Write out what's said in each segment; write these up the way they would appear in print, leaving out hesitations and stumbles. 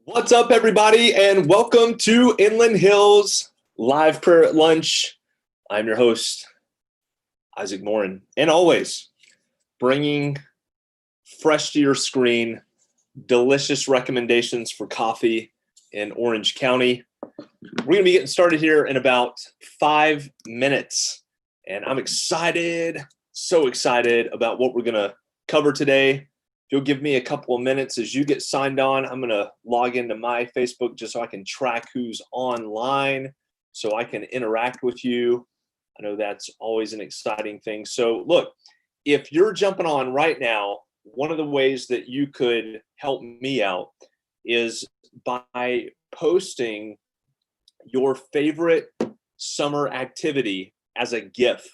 What's up, everybody, and welcome to Inland Hills Live Prayer at Lunch. I'm your host, Isaac Morin, and always bringing fresh to your screen delicious recommendations for coffee in Orange County. We're going to be getting started here in about 5 minutes, and I'm excited, so excited about what we're going to cover today. You'll give me a couple of minutes as you get signed on. I'm going to log into my Facebook just so I can track who's online, so I can interact with you. I know that's always an exciting thing. So look, if you're jumping on right now, one of the ways that you could help me out is by posting your favorite summer activity as a GIF.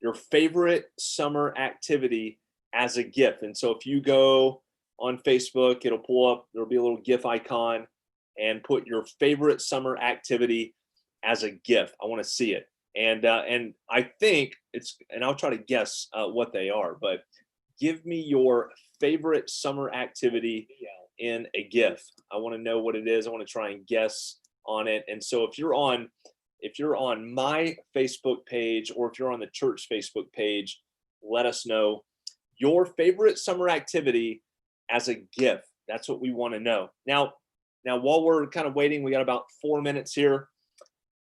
Your favorite summer activity as a GIF. And so if you go on Facebook, it'll pull up, there'll be a little GIF icon, and put your favorite summer activity as a GIF. I want to see it. And I think it's, and I'll try to guess what they are, but give me your favorite summer activity in a GIF. I want to know what it is. I want to try and guess on it. And so if you're on my Facebook page, or if you're on the church Facebook page, let us know your favorite summer activity as a GIF. That's what we want to know. Now, while we're kind of waiting, we got about 4 minutes here,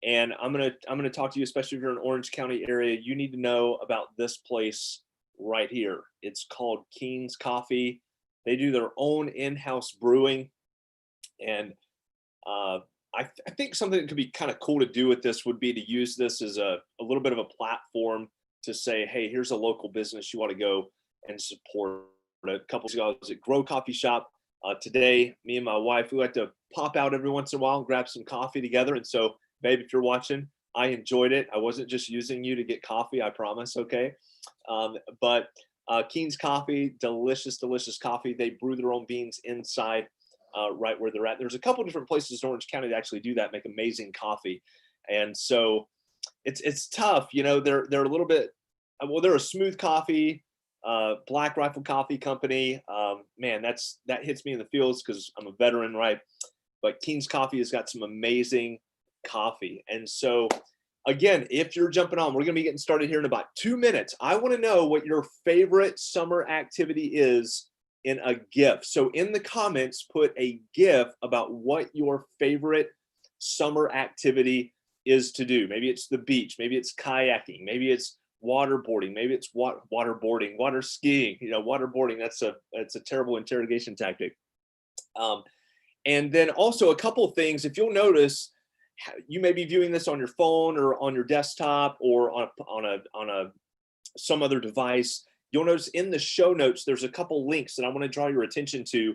and I'm gonna talk to you, especially if you're in Orange County area. You need to know about this place right here. It's called Keen's Coffee. They do their own in-house brewing, and I think something that could be kind of cool to do with this would be to use this as a little bit of a platform to say, hey, here's a local business you want to go and support. A couple of ago, I was at Grow Coffee Shop. Today, me and my wife, we like to pop out every once in a while and grab some coffee together. And so, babe, if you're watching, I enjoyed it. I wasn't just using you to get coffee, I promise, okay? But Keen's Coffee, delicious, delicious coffee. They brew their own beans inside right where they're at. There's a couple different places in Orange County that actually do that, make amazing coffee. And so it's tough, you know, they're a little bit, well, they're a smooth coffee, Black Rifle Coffee Company. Man, that hits me in the feels because I'm a veteran, right? But Keen's Coffee has got some amazing coffee. And so again, if you're jumping on, we're going to be getting started here in about 2 minutes. I want to know what your favorite summer activity is in a GIF. So in the comments, put a GIF about what your favorite summer activity is to do. Maybe it's the beach, maybe it's kayaking, maybe it's waterboarding, maybe it's waterboarding, water skiing. You know, waterboarding, that's a terrible interrogation tactic. And then also a couple of things, if you'll notice, you may be viewing this on your phone or on your desktop or on some other device. You'll notice in the show notes, there's a couple links that I want to draw your attention to.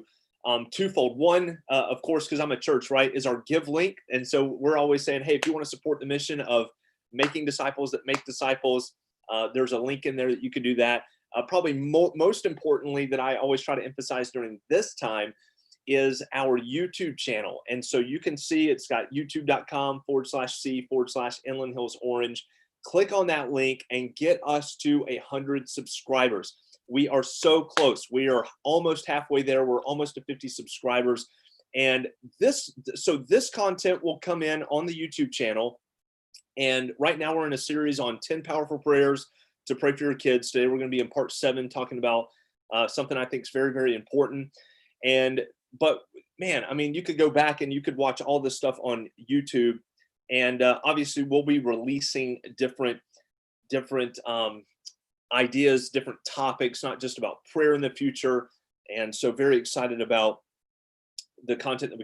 Twofold. One, of course, because I'm a church, right, is our give link. And so we're always saying, hey, if you want to support the mission of making disciples that make disciples, there's a link in there that you can do that. Probably most importantly, that I always try to emphasize during this time, is our YouTube channel. And so you can see it's got youtube.com/C/Inland Hills Orange. Click on that link and get us to 100 subscribers. We are so close. We are almost halfway there. We're almost to 50 subscribers. And this content will come in on the YouTube channel. And right now we're in a series on 10 powerful prayers to pray for your kids. Today we're going to be in part 7, talking about something I think is very, very important. But man, I mean, you could go back and you could watch all this stuff on YouTube. And obviously we'll be releasing different ideas, different topics, not just about prayer in the future. And so very excited about the content that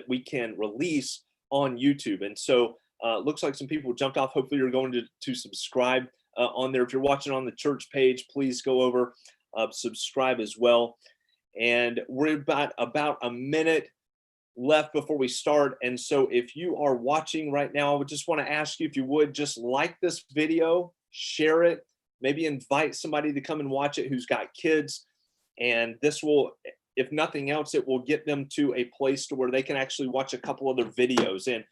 we can release on YouTube. And so looks like some people jumped off. Hopefully you're going to subscribe on there. If you're watching on the church page, please go over, subscribe as well. And we're about a minute left before we start. And so if you are watching right now, I would just want to ask you, if you would just like this video, share it, maybe invite somebody to come and watch it who's got kids. And this will, if nothing else, it will get them to a place to where they can actually watch a couple other videos. And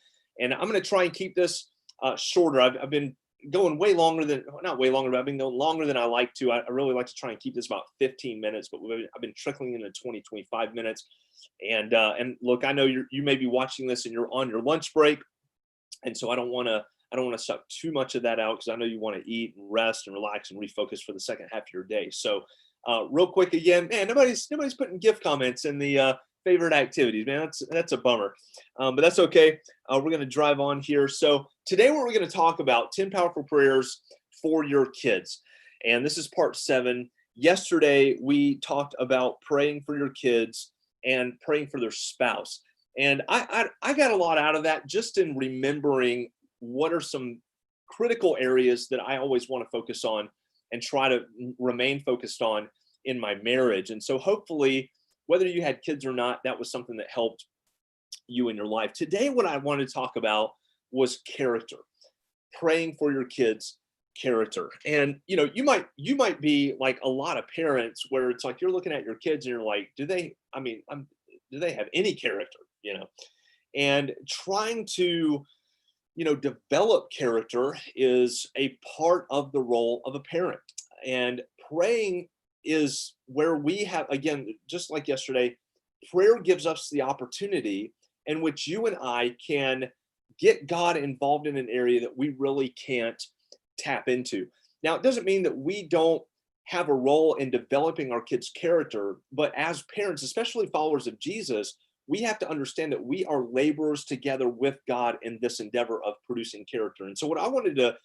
I'm going to try and keep this shorter. I've been going way longer than, not way longer, but I've been going longer than I like to. I really like to try and keep this about 15 minutes, but I've been trickling into 20, 25 minutes. And look, I know you may be watching this and you're on your lunch break. And so I don't want to suck too much of that out, because I know you want to eat and rest and relax and refocus for the second half of your day. So real quick again, man, nobody's putting gift comments in the favorite activities, man. That's a bummer, but that's okay. We're going to drive on here. So today, what we're going to talk about 10 powerful prayers for your kids, and this is part 7. Yesterday, we talked about praying for your kids and praying for their spouse, and I got a lot out of that just in remembering what are some critical areas that I always want to focus on and try to remain focused on in my marriage. And so hopefully, whether you had kids or not, that was something that helped you in your life. Today, what I wanted to talk about was character, praying for your kids' character. And you might be like a lot of parents, where it's like you're looking at your kids and you're like, do they have any character? And trying to develop character is a part of the role of a parent. And praying is where we have, again, just like yesterday, prayer gives us the opportunity in which you and I can get God involved in an area that we really can't tap into. Now, it doesn't mean that we don't have a role in developing our kids' character, but as parents, especially followers of Jesus, we have to understand that we are laborers together with God in this endeavor of producing character. And so what I wanted to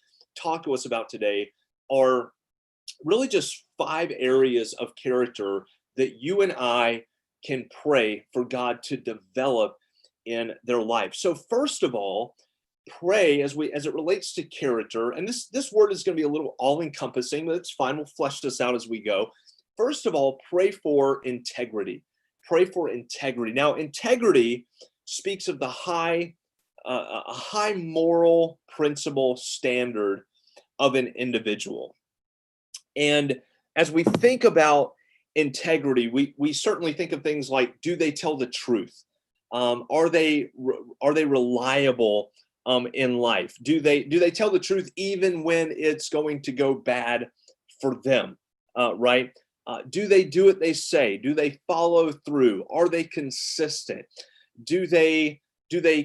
talk to us about today are really just 5 areas of character that you and I can pray for God to develop in their life. So first of all, pray as it relates to character, and this word is going to be a little all-encompassing, but it's fine. We'll flesh this out as we go. First of all, pray for integrity. Pray for integrity. Now, integrity speaks of a high moral principle standard of an individual. And as we think about integrity, we certainly think of things like, do they tell the truth? Are they reliable in life? Do they tell the truth even when it's going to go bad for them? Right? Do they do what they say? Do they follow through? Are they consistent? Do they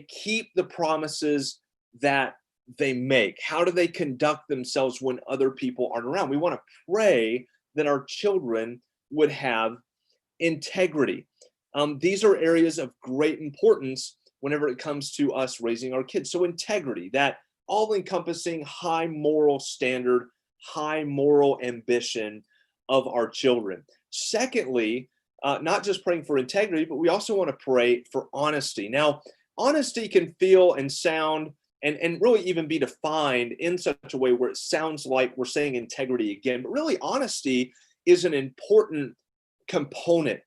keep the promises that they make? How do they conduct themselves when other people aren't around? We want to pray that our children would have integrity. These are areas of great importance whenever it comes to us raising our kids. So integrity, that all-encompassing high moral standard, high moral ambition of our children. Secondly, not just praying for integrity, but we also want to pray for honesty. Now, honesty can feel and sound and really even be defined in such a way where it sounds like we're saying integrity again, but really honesty is an important component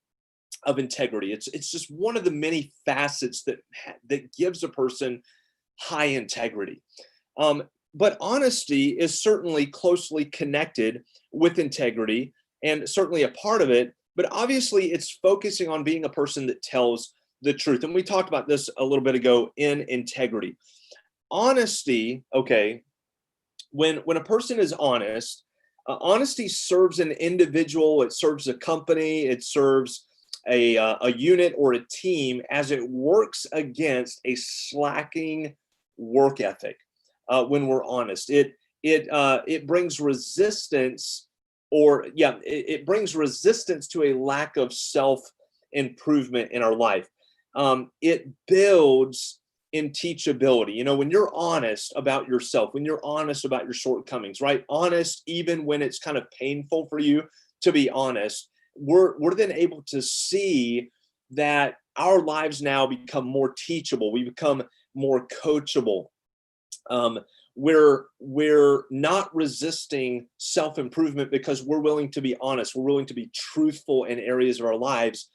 of integrity. It's just one of the many facets that gives a person high integrity. But honesty is certainly closely connected with integrity and certainly a part of it, but obviously it's focusing on being a person that tells the truth. And we talked about this a little bit ago in integrity. Honesty, okay, when a person is honest, honesty serves an individual, it serves a company, it serves a unit or a team as it works against a slacking work ethic. When we're honest, it brings resistance, it brings resistance to a lack of self-improvement in our life. It builds in teachability. When you're honest about yourself, when you're honest about your shortcomings, right? Honest, even when it's kind of painful for you to be honest, we're then able to see that our lives now become more teachable. We become more coachable. We're not resisting self-improvement because we're willing to be honest. We're willing to be truthful in areas of our lives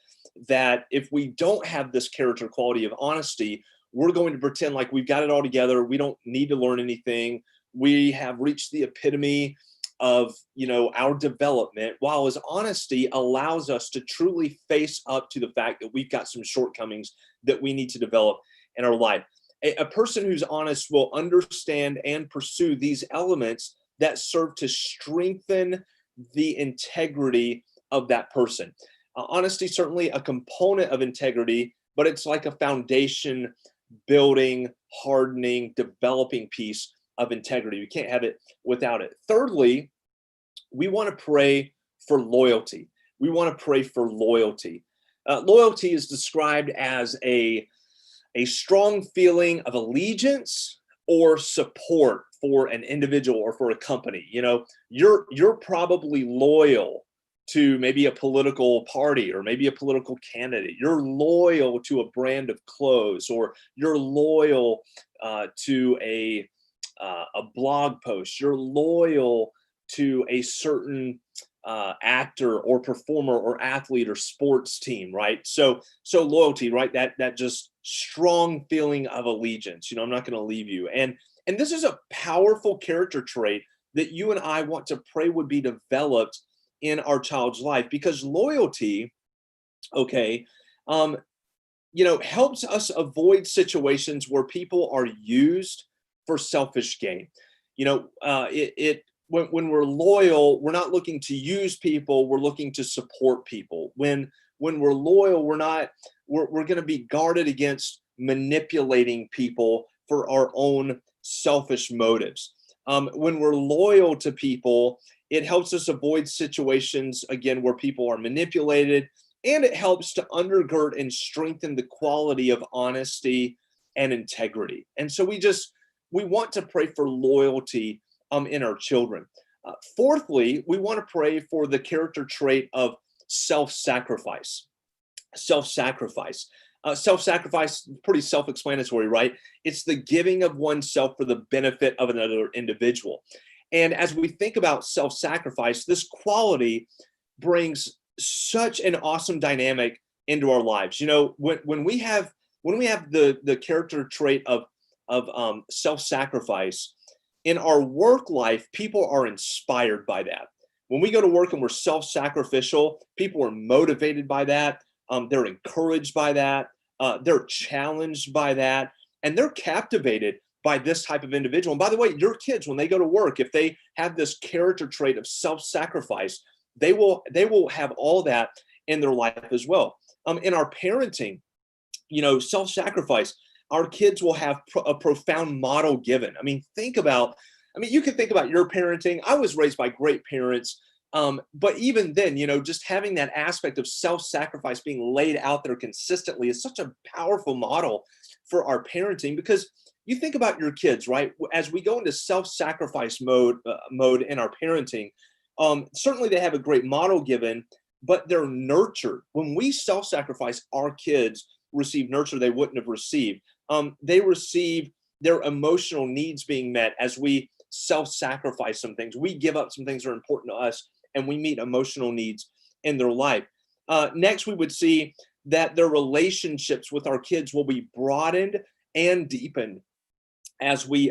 that if we don't have this character quality of honesty, we're going to pretend like we've got it all together. We don't need to learn anything. We have reached the epitome of our development, while as honesty allows us to truly face up to the fact that we've got some shortcomings that we need to develop in our life. A person who's honest will understand and pursue these elements that serve to strengthen the integrity of that person. Honesty is certainly a component of integrity, but it's like a foundation building, hardening, developing piece of integrity. We can't have it without it. Thirdly, we want to pray for loyalty. We want to pray for loyalty. Loyalty is described as a strong feeling of allegiance or support for an individual or for a company. You know, you're probably loyal to maybe a political party or maybe a political candidate. You're loyal to a brand of clothes, or you're loyal to a blog post. You're loyal to a certain actor or performer or athlete or sports team, right? So loyalty, right? That just strong feeling of allegiance. You know, I'm not going to leave you. And this is a powerful character trait that you and I want to pray would be developed in our child's life, because loyalty, okay, helps us avoid situations where people are used for selfish gain. When we're loyal, we're not looking to use people, we're looking to support people. When we're loyal, we're going to be guarded against manipulating people for our own selfish motives. When we're loyal to people, it helps us avoid situations, again, where people are manipulated, and it helps to undergird and strengthen the quality of honesty and integrity. And so we want to pray for loyalty in our children. Fourthly, we want to pray for the character trait of self-sacrifice. Self-sacrifice. Self-sacrifice, pretty self-explanatory, right? It's the giving of oneself for the benefit of another individual. And as we think about self-sacrifice, this quality brings such an awesome dynamic into our lives. You know, when we have the character trait of self-sacrifice in our work life, people are inspired by that. When we go to work and we're self-sacrificial, people are motivated by that. They're encouraged by that. They're challenged by that, and they're captivated by this type of individual. And by the way, your kids, when they go to work, if they have this character trait of self-sacrifice, they will have all that in their life as well. In our parenting, self-sacrifice, our kids will have a profound model given. You can think about your parenting. I was raised by great parents. But even then, just having that aspect of self-sacrifice being laid out there consistently is such a powerful model for our parenting, because you think about your kids, right? As we go into self-sacrifice mode in our parenting, certainly they have a great model given, but they're nurtured. When we self-sacrifice, our kids receive nurture they wouldn't have received. They receive their emotional needs being met as we self-sacrifice some things. We give up some things that are important to us, and we meet emotional needs in their life. Next, we would see that their relationships with our kids will be broadened and deepened as we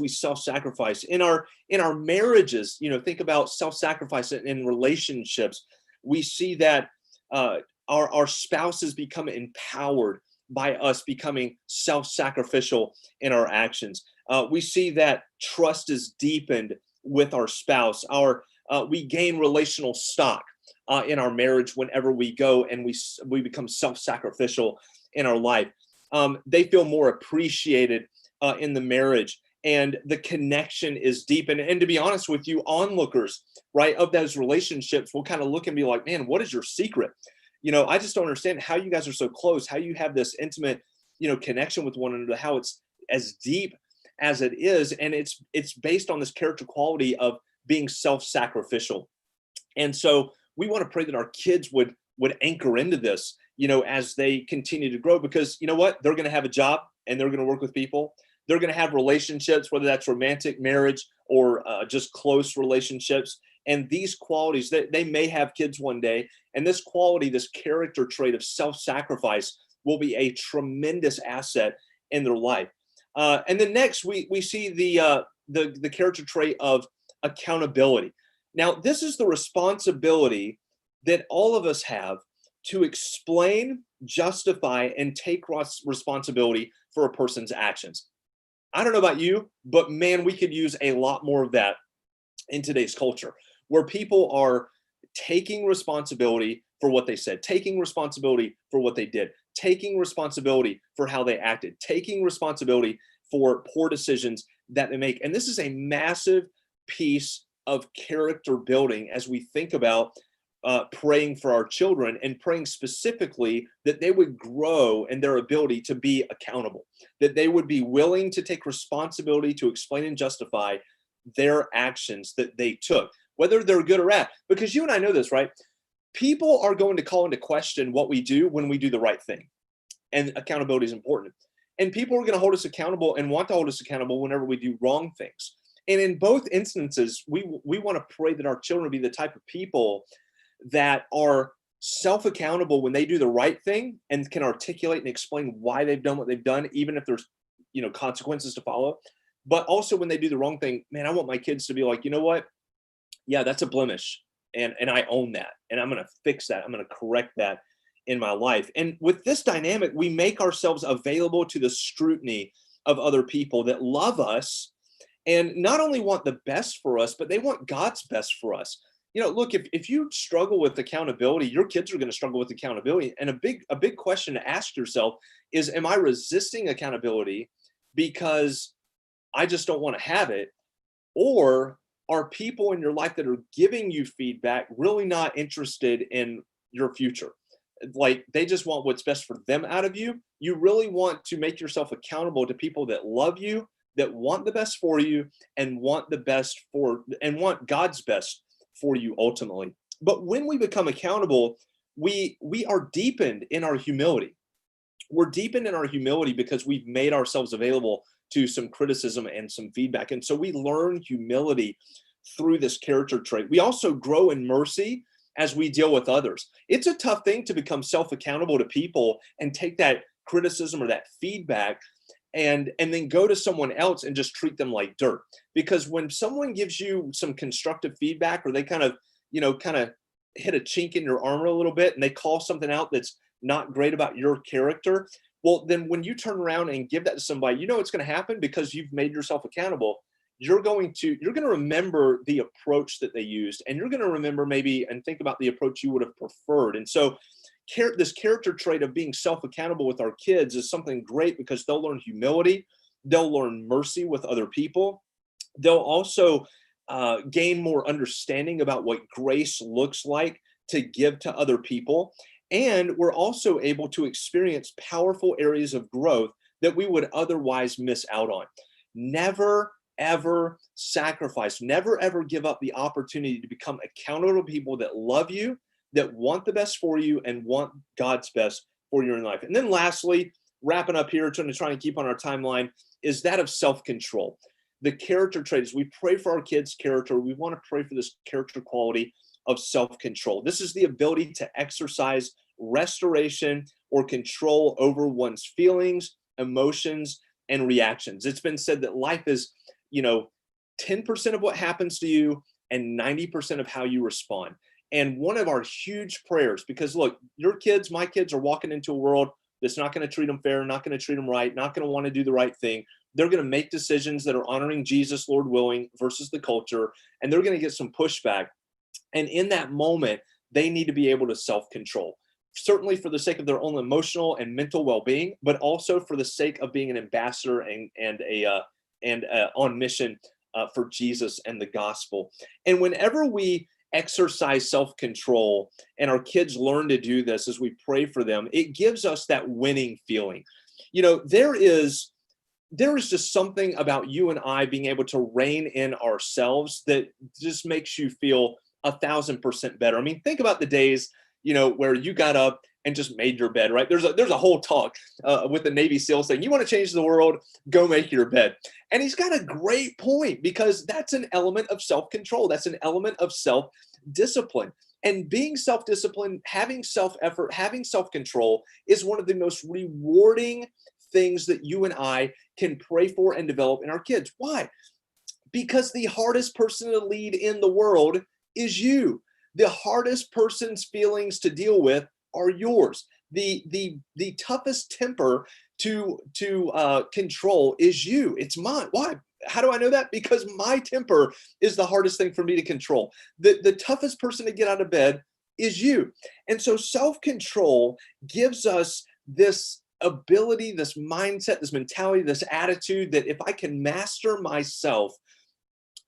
self-sacrifice in our marriages. Think about self-sacrifice in relationships. We see that our spouses become empowered by us becoming self-sacrificial in our actions. We see that trust is deepened with our spouse. We gain relational stock in our marriage whenever we go and we become self-sacrificial in our life. They feel more appreciated in the marriage, and the connection is deep. And to be honest with you, onlookers, right, of those relationships will kind of look and be like, man, what is your secret? I just don't understand how you guys are so close, how you have this intimate, connection with one another, how it's as deep as it is. And it's based on this character quality of being self-sacrificial. And so we want to pray that our kids would anchor into this, as they continue to grow, because you know what? They're going to have a job and they're going to work with people. They're going to have relationships, whether that's romantic, marriage, or just close relationships. And these qualities, they may have kids one day. And this quality, this character trait of self-sacrifice will be a tremendous asset in their life. And then next, we see the character trait of accountability. Now, this is the responsibility that all of us have to explain, justify, and take responsibility for a person's actions. I don't know about you, but man, we could use a lot more of that in today's culture, where people are taking responsibility for what they said, taking responsibility for what they did, taking responsibility for how they acted, taking responsibility for poor decisions that they make. And this is a massive piece of character building as we think about praying for our children, and praying specifically that they would grow in their ability to be accountable, that they would be willing to take responsibility to explain and justify their actions that they took, whether they're good or bad. Because you and I know this, right? People are going to call into question what we do when we do the right thing. And accountability is important. And people are going to hold us accountable and want to hold us accountable whenever we do wrong things. And in both instances, we want to pray that our children be the type of people that are self-accountable when they do the right thing and can articulate and explain why they've done what they've done, even if there's, consequences to follow. But also when they do the wrong thing, man, I want my kids to be like, you know what? Yeah, that's a blemish. And I own that. And I'm going to fix that. I'm going to correct that in my life. And with this dynamic, we make ourselves available to the scrutiny of other people that love us and not only want the best for us, but they want God's best for us. Look, if you struggle with accountability, your kids are going to struggle with accountability. And a big question to ask yourself is, am I resisting accountability because I just don't want to have it? Or are people in your life that are giving you feedback really not interested in your future? Like, they just want what's best for them out of you. You really want to make yourself accountable to people that love you, that want the best for you, and want God's best for you ultimately. But when we become accountable, we are deepened in our humility. We're deepened in our humility because we've made ourselves available to some criticism and some feedback. And so we learn humility through this character trait. We also grow in mercy as we deal with others. It's a tough thing to become self-accountable to people and take that criticism or that feedback and then go to someone else and just treat them like dirt. Because when someone gives you some constructive feedback, or they kind of hit a chink in your armor a little bit, and they call something out that's not great about your character, well, then when you turn around and give that to somebody, what's going to happen, because you've made yourself accountable. You're going to remember the approach that they used, and you're going to remember maybe and think about the approach you would have preferred. And so this character trait of being self-accountable with our kids is something great, because they'll learn humility, they'll learn mercy with other people, they'll also gain more understanding about what grace looks like to give to other people. And we're also able to experience powerful areas of growth that we would otherwise miss out on. Never ever sacrifice, never ever give up the opportunity to become accountable to people that love you, that want the best for you, and want God's best for you in life. And then lastly, wrapping up here, trying to try and keep on our timeline, is that of self-control. The character traits, we pray for our kids' character. We want to pray for this character quality of self-control. This is the ability to exercise restoration or control over one's feelings, emotions, and reactions. It's been said that life is, 10% of what happens to you and 90% of how you respond. And one of our huge prayers, because look, your kids, my kids, are walking into a world that's not going to treat them fair, not going to treat them right, not going to want to do the right thing. They're going to make decisions that are honoring Jesus, Lord willing, versus the culture, and they're going to get some pushback. And in that moment, they need to be able to self-control, certainly for the sake of their own emotional and mental well-being, but also for the sake of being an ambassador and on mission for Jesus and the gospel. And whenever we exercise self-control and our kids learn to do this as we pray for them, it gives us that winning feeling. There is just something about you and I being able to rein in ourselves that just makes you feel 1,000% better. I mean, think about the days, where you got up and just made your bed, right? There's a whole talk with the Navy SEAL saying, you want to change the world, go make your bed. And he's got a great point, because that's an element of self-control. That's an element of self-discipline. And being self-disciplined, having self-effort, having self-control is one of the most rewarding things that you and I can pray for and develop in our kids. Why? Because the hardest person to lead in the world is you. The hardest person's feelings to deal with are yours. The toughest temper to control is you. It's mine. Why? How do I know that? Because my temper is the hardest thing for me to control. The toughest person to get out of bed is you. And so self-control gives us this ability, this mindset, this mentality, this attitude that if I can master myself,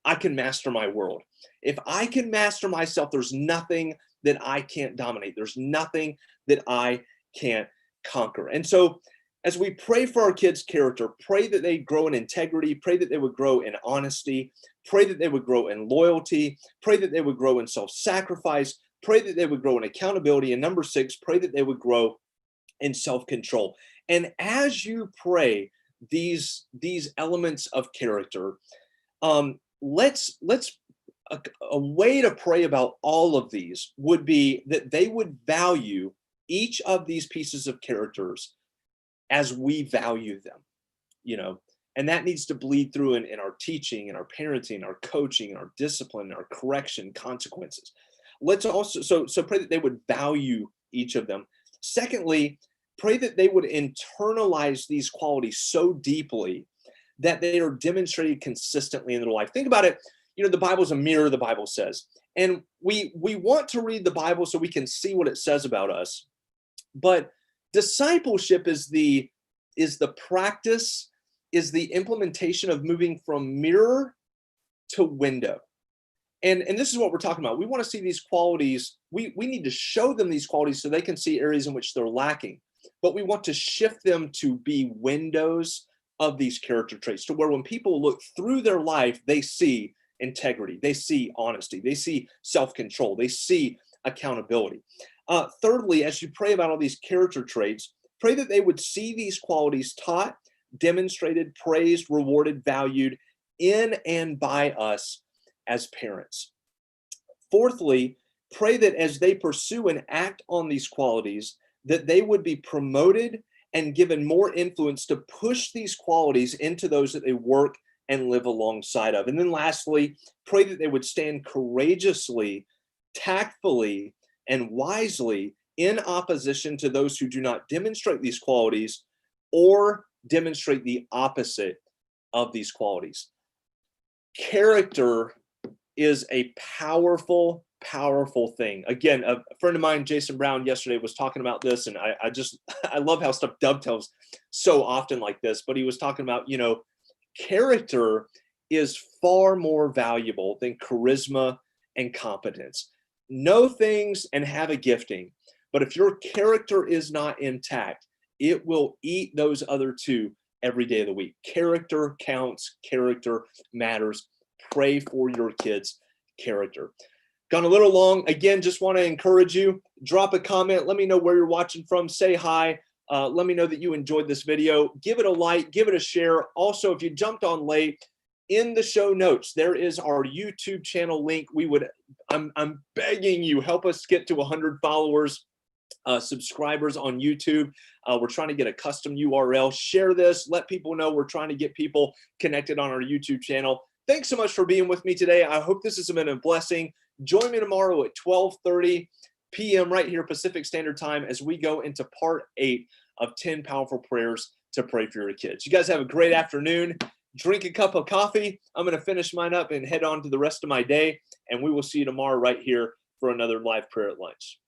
I can master my world. If I can master myself, there's nothing that I can't dominate. There's nothing that I can't conquer. And so as we pray for our kids' character, pray that they grow in integrity, pray that they would grow in honesty, pray that they would grow in loyalty, pray that they would grow in self-sacrifice, pray that they would grow in accountability. And number 6, pray that they would grow in self-control. And as you pray these elements of character, let's a way to pray about all of these would be that they would value each of these pieces of characters as we value them, and that needs to bleed through in our teaching, in our parenting, our coaching, our discipline, our correction, consequences. Let's also, so pray that they would value each of them. Secondly, pray that they would internalize these qualities so deeply that they are demonstrated consistently in their life. Think about it. The Bible's a mirror, the Bible says, and we want to read the Bible so we can see what it says about us. But discipleship is the practice, is the implementation of moving from mirror to window. And this is what we're talking about. We want to see these qualities. We need to show them these qualities so they can see areas in which they're lacking. But we want to shift them to be windows of these character traits, to where when people look through their life, they see integrity, they see honesty, they see self-control, they see accountability. Thirdly, as you pray about all these character traits, pray that they would see these qualities taught, demonstrated, praised, rewarded, valued in and by us as parents. Fourthly, pray that as they pursue and act on these qualities, that they would be promoted and given more influence to push these qualities into those that they work and live alongside of. And then lastly, pray that they would stand courageously, tactfully, and wisely in opposition to those who do not demonstrate these qualities or demonstrate the opposite of these qualities. Character is a powerful thing. Again, a friend of mine, Jason Brown, yesterday was talking about this, and I love how stuff dovetails so often like this, but he was talking about, character is far more valuable than charisma and competence. Know things and have a gifting, but if your character is not intact, it will eat those other two every day of the week. Character counts, character matters. Pray for your kids' character. Gone a little long. Again, just want to encourage you, drop a comment. Let me know where you're watching from. Say hi. Let me know that you enjoyed this video. Give it a like, give it a share. Also, if you jumped on late, in the show notes, there is our YouTube channel link. I'm begging you, help us get to 100 followers, subscribers on YouTube. We're trying to get a custom URL. Share this, let people know we're trying to get people connected on our YouTube channel. Thanks so much for being with me today. I hope this has been a blessing. Join me tomorrow at 12:30 p.m. right here, Pacific Standard Time, as we go into part 8 of 10 powerful prayers to pray for your kids. You guys have a great afternoon. Drink a cup of coffee. I'm going to finish mine up and head on to the rest of my day. And we will see you tomorrow right here for another live prayer at lunch.